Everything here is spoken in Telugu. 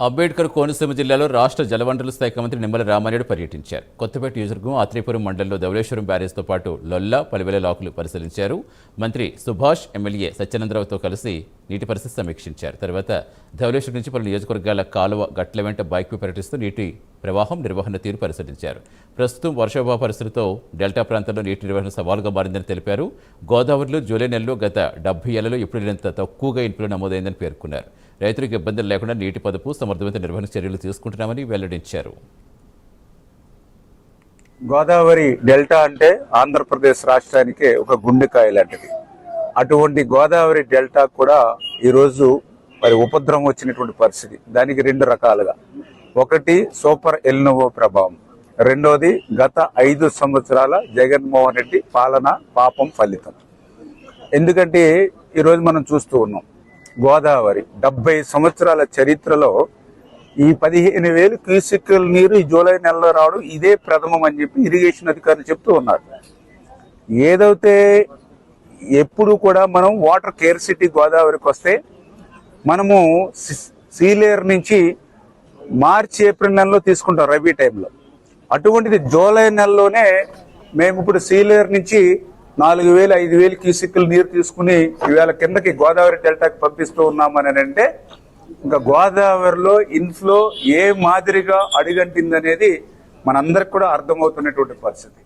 అంబేద్కర్ కోనసీమ జిల్లాలో రాష్ట్ర జలవనరుల శాఖ మంత్రి నిమ్మల రామానాయుడు పర్యటించారు. కొత్తపేట నియోజకవర్గం ఆత్రేయపురం మండలంలో ధవళేశ్వరం బ్యారేజ్తో పాటు లొల్ల పలివెల లాకులు పరిశీలించారు. మంత్రి సుభాష్ ఎమ్మెల్యే సత్యానందరావుతో కలిసి నీటి పరిస్థితి సమీక్షించారు. తర్వాత ధవళేశ్వరం నుంచి పలు నియోజకవర్గాల కాలువ గట్ల వెంట బైక్పై పర్యటిస్తూ నీటి ప్రవాహం నిర్వహణ తీరు పరిశీలించారు. ప్రస్తుతం వర్షాభావ పరిస్థితులతో డెల్టా ప్రాంతాల్లో నీటి నిర్వహణ సవాలుగా మారిందని తెలిపారు. గోదావరిలో జూలై నెలలో గత 70 ఏళ్లలో ఎప్పుడు లేనంత తక్కువగా ఇన్పులు నమోదైందని పేర్కొన్నారు. రైతులకు ఇబ్బందులు లేకుండా నీటి పొదుపు సమర్థవంత నిర్వహణ చర్యలు తీసుకుంటున్నామని వెల్లడించారు. గోదావరి డెల్టా అంటే ఆంధ్రప్రదేశ్ రాష్ట్రానికి ఒక గుండెకాయ లాంటిది. అటువంటి గోదావరి డెల్టా కూడా ఈరోజు మరి ఉపద్రవం వచ్చినటువంటి పరిస్థితి. దానికి 2 రకాలుగా, ఒకటి సూపర్ ఎల్నినో ప్రభావం, రెండోది గత 5 సంవత్సరాల జగన్మోహన్ రెడ్డి పాలన పాపం ఫలితం. ఎందుకంటే ఈరోజు మనం చూస్తూ ఉన్నాం, గోదావరి 70 సంవత్సరాల చరిత్రలో ఈ 15,000 క్యూసెక్కుల నీరు ఈ జూలై నెలలో రావడం ఇదే ప్రథమం అని చెప్పి ఇరిగేషన్ అధికారులు చెప్తూ ఉన్నారు. ఏదైతే ఎప్పుడు కూడా మనం వాటర్ కేర్ సిటీ గోదావరికి వస్తే మనము సీలేరు నుంచి మార్చి ఏప్రిల్ నెలలో తీసుకుంటాం రబీ టైంలో. అటువంటిది జూలై నెలలోనే మేము ఇప్పుడు సీలేరు నుంచి 4,000 5,000 క్యూసెక్కుల నీరు తీసుకుని ఇవాళ కిందకి గోదావరి డెల్టాకి పంపిస్తూ ఉన్నామని అంటే ఇంకా గోదావరిలో ఇన్ఫ్లో ఏ మాదిరిగా అడుగంటిందనేది మనందరికి కూడా అర్థమవుతున్నటువంటి పరిస్థితి.